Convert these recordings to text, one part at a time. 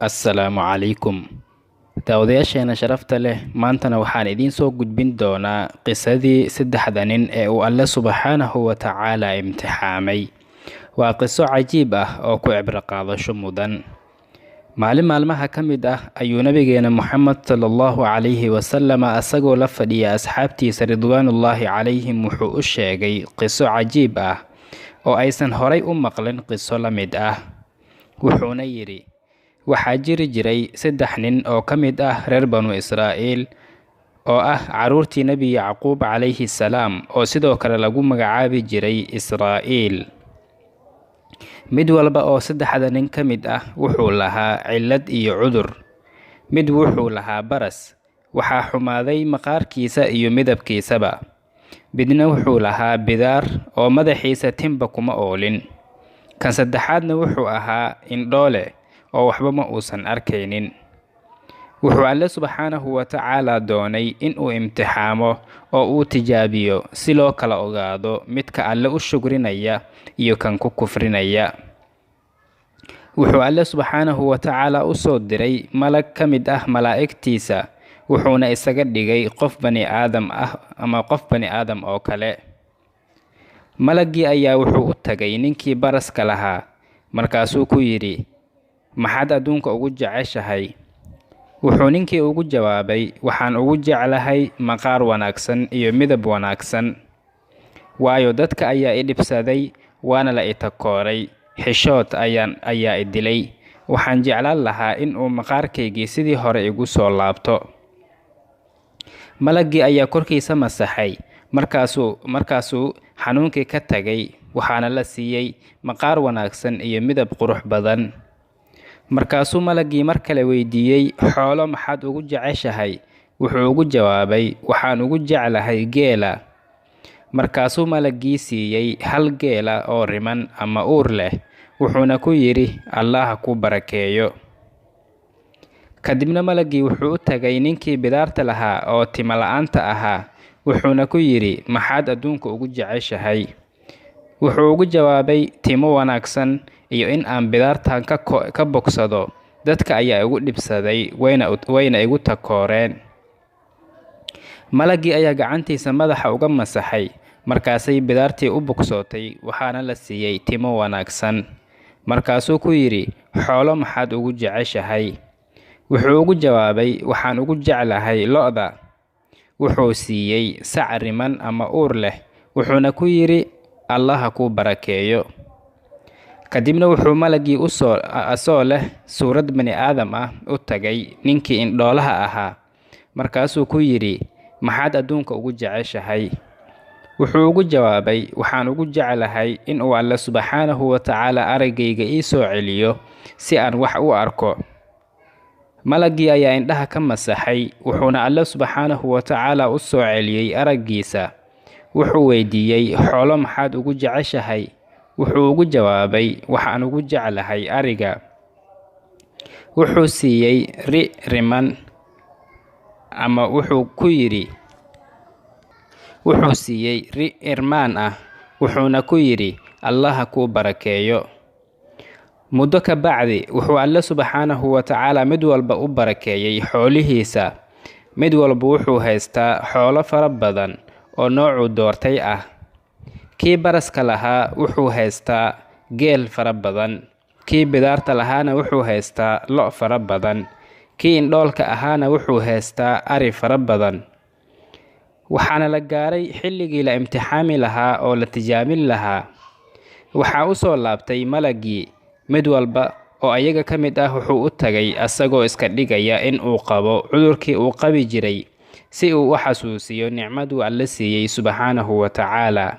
Assalaamu calaykum. Daawadayaasheena sharafta leh, maantana waxaan idiin soo gudbin doonaa qisadii saddexda nin ee uu Alle Subxaanahu wa Tacaala imtixaamay. Waa qiso cajiib ah oo ku cibro qaadasho mudan. Maalin maalmaha ka mid ah ayuu nabigeena Muxammad sallallahu calayhi wasallam asagoo la fadhiya asxaabtiisa ridwaanullaahi calayhim wuxuu u sheegay qiso cajiib ah oo aysan horay u maqlin qiso la mid ah. Wuxuuna yidhi, waxaa jiri jiray 3 nin oo ka mid ah reer banu Israa'iil oo ah carruurtii Nebi Yacquub calayhi salaam oo sidoo kale lagu magacaabi jiray Israa'iil. Mid walba oo 3da nin ka mid ah wuxuu lahaa cillad iyo cudur. Mid wuxuu lahaa baras, waxaa xumaaday maqaarkiisa iyo midabkiisaba. Midna wuxuu lahaa bidaar oo madaxiisa timba kuma oolin. Kan saddexaadna wuxuu ahaa indhoole oo waxba ma uusan arkaynin. Wuxuu Alle Subxaanahu wa Tacaala doonay in uu imtixaamo oo uu tijaabiyo si loo kala ogaado midka Alle u shukrinaya iyo kan ku kufrinaya. Wuxuu Alle Subxaanahu wa Tacaala u soo diray malag ka mid ah malaa'igtiisa, wuxuuna isaga dhigay qof bani aadam ah ama qof bani aadam oo kale. Malaggii ayaa wuxuu u tagay ninkii baraska lahaa, markaasuu ku yidhi, maxaad adduunka ugu jeceshahay? Wuxuu ninkii ugu jawaabay, waxaan ugu jeclahay maqaar wanaagsan iyo midab wanaagsan. Waayo dadka ayaa i dhibsaday, waana la i takooray, xishood ayaa i dilay. Waxaan jeclaan lahaa in uu maqaarkaygii sidii hore igu soo laabto. Malaggii ayaa korkiisa masaxay, markaasuu xanuunkii ka tagay, waxaana la siiyey maqaar wanaagsan iyo midab qurux badan. Markaasuu malaggii mar kale weydiiyey, xoolo maxaad ugu jeceshahay? Wuxuu ugu jawaabay, waxaan ugu jeclahay geela. Markaasuu malaggii siiyey hal geela oo riman ama uur leh, wuxuuna ku yidhi, Allah ha ku barakeeyo. Kadibna malaggii wuxuu u tagay ninkii bidaarta lahaa oo timo la'aanta ahaa, wuxuuna ku yidhi, maxaad adduunka ugu jeceshahay? Wuxuu ugu jawaabay, timo wanaagsan iyo in aan bidaartan ka bogsado. Dadka ayaa igu dhibsaday, wayna igu takooreen. Malaggii ayaa gacantiisa madaxa uga masaxay, markaasay bidaartii u bogsootay, waxaana la siiyey timo wanaagsan. Markaasuu ku yidhi, xoolo maxaad ugu jeceshahay? Wuxuu ugu jawaabay, waxaan ugu jeclahay lo'da. Wuxuu siiyey sac riman ama uur leh, wuxuuna ku yidhi, Allah ha ku barakeeyo. Kadibna wuxuu malaggii asoo leh suurad bani aadam ah u tagay ninkii indhoolaha ahaa, markaasuu ku yidhi, maxaad adduunka ugu jeceshahay? Wuxuu ugu jawaabay, waxaan ugu jeclahay in uu Alle Subxaanahu wa Tacaala araggayga ii soo celiyo si aan wax u arko. Malaggii ayaa indhaha ka masaxay, wuxuuna Alle Subxaanahu wa Tacaala u soo celiyey araggiisa. Wuxuu weydiiyey, xoolo maxaad ugu jeceshahay? Wuxuu ugu jawaabay, waxaan ugu jeclahay ariga. Wuxuu siiyey ri riman ama wuxuu ku yidhi, wuxuu siiyey ri irmaan ah, wuxuuna ku yidhi, Allah ha ku barakeeyo. Muddo ka bacdi wuxuu Alle Subxaanahu wa Tacaala mid walba u barakeeyey xoolihiisa. Mid walba wuxuu haystaa xoolo fara badan oo noocuu doortay ah. Kii baraska lahaa wuxuu haystaa geel fara badan. Kii bidaarta lahaana wuxuu haystaa lo' fara badan. Kii indhoolka ahaana wuxuu haystaa ari fara badan. Waxaana la gaaray xilligii la imtixaami lahaa oo la tijaabin lahaa. Waxaa u soo laabtay malaggii. Mid walba oo ayaga ka mid ah wuxuu u tagay asagoo iska dhigaya in uu qabo cudurkii uu qabi jiray, si uu u xasuusiyo nicmaduu Alle siiyey Subxaanahu wa Tacaala.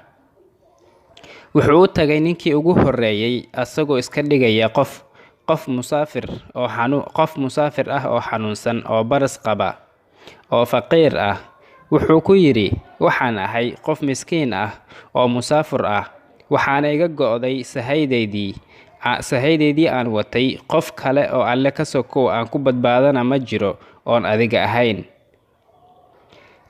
Wuxuu u tagay ninkii ugu horreeyay asagoo iska dhigaya qof musaafir ah oo xanuunsan oo baras qaba oo faqiir ah. Wuxuu ku yidhi, waxaan ahay qof miskiin ah oo musaafir ah, waxaana iga go'day sahaydaydii aan watay. Qof kale oo Alle ka sokow aan ku badbaadana ma jiro oon adiga ahayn.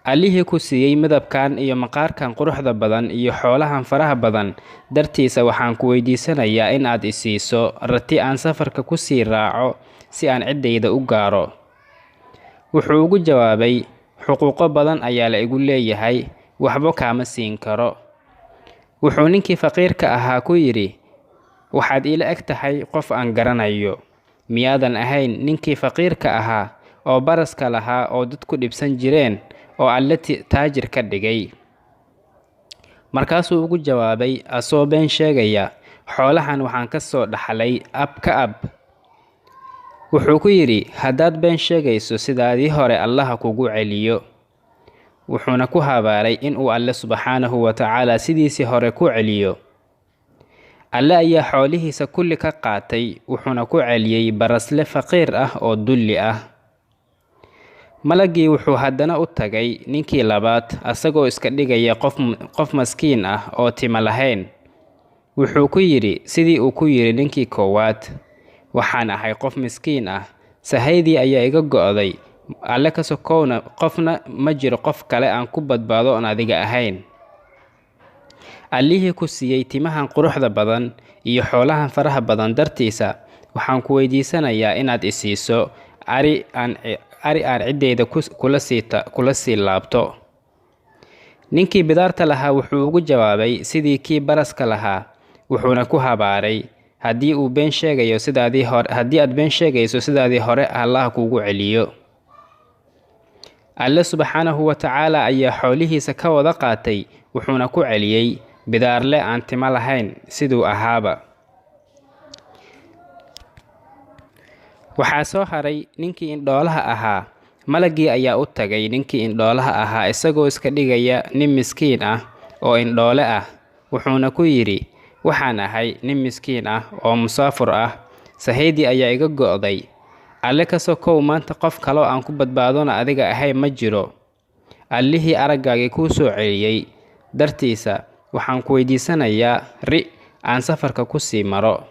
allihii ku siiyey midabkan iyo maqaarkan quruxda badan iyo xoolahan faraha badan dartiisa waxaan ku weydiisanayaa in aad i siiso rati aan safarka ku sii raaco si aan ciddayda u gaaro. Wuxuu ugu jawaabay, xuquuqo badan ayaa la igu leeyahay, waxba kaama siin karo. Wuxuu ninkii faqiirka ahaa ku yidhi, waxaad ila eg tahay qof aan garanayo. Miyaadan ahayn ninkii faqiirka ahaa oo baraska lahaa oo dadku dhibsan jireen oo Alle taajir ka dhigay? Markaasuu ugu jawaabay asoo been sheegaya, xoolahan waxaan ka soo dhaxlay ab ka ab. Wuxuu ku yidhi, haddaad been sheegayso sidaadii hore Allaha kugu celiyo. Wuxuuna ku habaaray in uu Alle subxaanahu wa tacaala sidiisii hore ku celiyo. Alle ayaa xoolihiisa kulli ka qaatay, wuxuuna ku celiyey barasle faqiir ah oo dulli ah. Malagii wuxuu haddana u tagay ninkii labaad asagoo iska dhigaya qof maskiin ah oo tima lahayn. Wuxuu ku yidhi sidii uu ku yidhi ninkii koowaad, waxaan ahay qof miskiin ah, sahaydii ayaa iga go'day, Alle ka sokowna qofna ma jiro qof kale aan ku badbaado oon adiga ahayn. Allihii ku siiyey timahan quruxda badan iyo xoolahan faraha badan dartiisa waxaan ku weydiisanayaa inaad i siiso ari aan ciddayda kula sii laabto. Ninkii bidaarta lahaa wuxuu ugu jawaabay sidii kii baraska lahaa, wuxuuna ku habaaray, haddii aad been sheegayso sidaadii hore Allah kugu celiyo. Alle subxaanahu wa tacaala ayaa xoolihiisa ka wada qaatay, wuxuuna ku celiyey bidaarle aan timo lahayn siduu ahaaba. Waxaa soo haray ninkii indhoolaha ahaa. Malagii ayaa u tagay ninkii indhoolaha ahaa isagoo iska dhigaya nin miskiin ah oo indhoole ah. Wuxuuna ku yidhi, waxaan ahay nin miskiin ah oo musaafur ah, sahaydii ayaa iga go'day. Alle ka sokow maanta qof kaloo aan ku badbaadona adiga ahayn ma jiro. Allihii araggaagii kuu soo celiyey dartiisa waxaan ku weydiisanayaa ri aan safarka ku sii maro.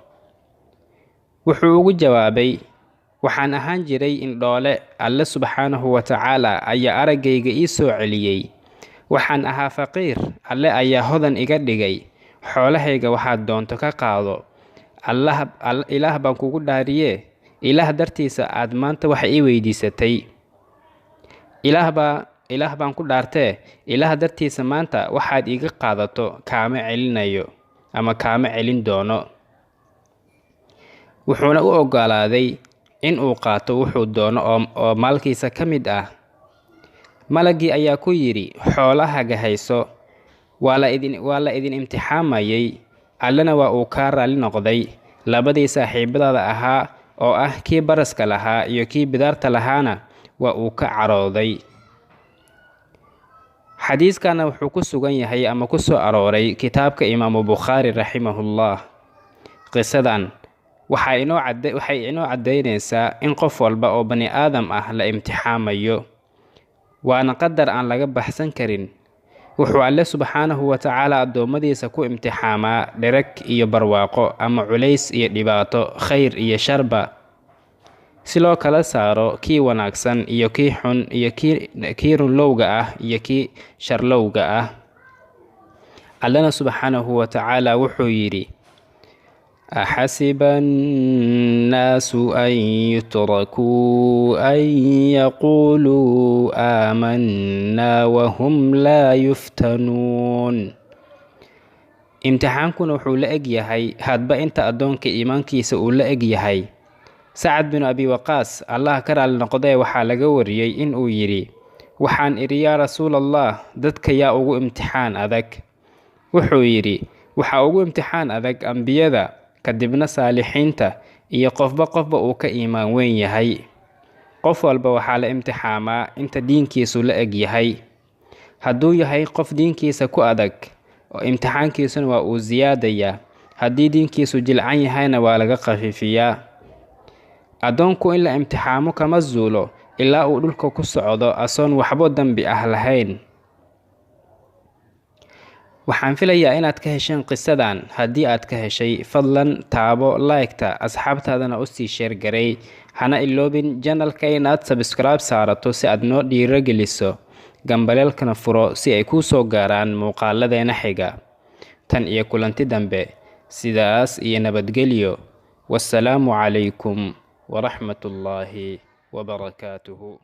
Wuxuu ugu jawaabay, waxaan ahaan jiray indhoole, Alle subxaanahu wa tacaala ayaa araggayga ii soo celiyey. Waxaan ahaa faqiir, Alle ayaa hodan iga dhigay. Xoolahayga waxaad doonto ka qaado. Ilaah baan kugu dhaariye, Ilaah dartiisa aad maanta wax ii weydiisatay. Ilaah baan ku dhaartee, Ilaah dartiisa maanta waxaad iiga qaadato kaama celinayo ama kaama celin doono. Wuxuuna u oggolaaday in uu qaato wuxuu doono oo maalkiisa ka mid ah. Malagii ayaa ku yidhi, xoolahaaga hayso, waa la idin imtixaamayay, Allena waa uu kaa raali noqday. Labadii saaxiibadaada ahaa oo ah kii baraska lahaa iyo kii bidaarta lahaana waa uu ka carooday. Xadiiskana wuxuu ku sugan yahay ama ku soo arooray kitaabka Imaamu Bukhaari raximahullah. Qisadan waxay inoo caddaynaysaa in qof walba oo bani aadam ah la imtixaamayo, waana qadar aan laga baxsan karin. Wuxuu Alle subxaanahu wa tacaala addoommadiisa ku imtixaamaa dhereg iyo barwaaqo ama culays iyo dhibaato, khayr iyo sharba, si loo kala saaro kii wanaagsan iyo kii xun iyo kii runlowga ah iyo kii sharlowga ah. Allena subxaanahu wa tacaala wuxuu yidhi, أحسب الناس أن يتركوا أن يقولوا آمنا وهم لا يفتنون. imtixaankuna wuxuu la eg yahay hadba inta addoonka iimaankiisa uu la eg yahay. Sacad bin Abi Waqaas, Allah ka raali noqdee, waxaa laga wariyey in uu yidhi, waxaan idhi yaa rasuulallah, dadka yaa ugu imtixaan adag? Wuxuu yidhi, waxaa ugu imtixaan adag ambiyada, kadibna saalixiinta, iyo qofba uu ka iimaan weyn yahay. Qof walba waxaa la imtixaamaa inta diinkiisu la eg yahay. Hadduu yahay qof diinkiisa ku adag, imtixaankiisuna waa uu siyaadayaa. Haddii diinkiisu jilcan yahayna waa laga khafiifiyaa. Addoonku in la imtixaamo kama zuulo ilaa uu dhulka ku socdo asoon waxba dambi ah lahayn. Waxaan filayaa inaad ka hesheen qisadan. Haddii aad ka heshay, fadlan taabo like-ta, asxaabtaadana u sii share garay. Hana iloobin channelka inaad subscribe saarato si aad noo dhiirigeliso gambaleelkana furo si ay kuu soo gaaraan muuqaaladeena xiga. Tan iyo kulanti dambe, sidaas iyo nabadgelyo. Wassalaamu calaykum waraxmatullaahi wabarakaatuhu.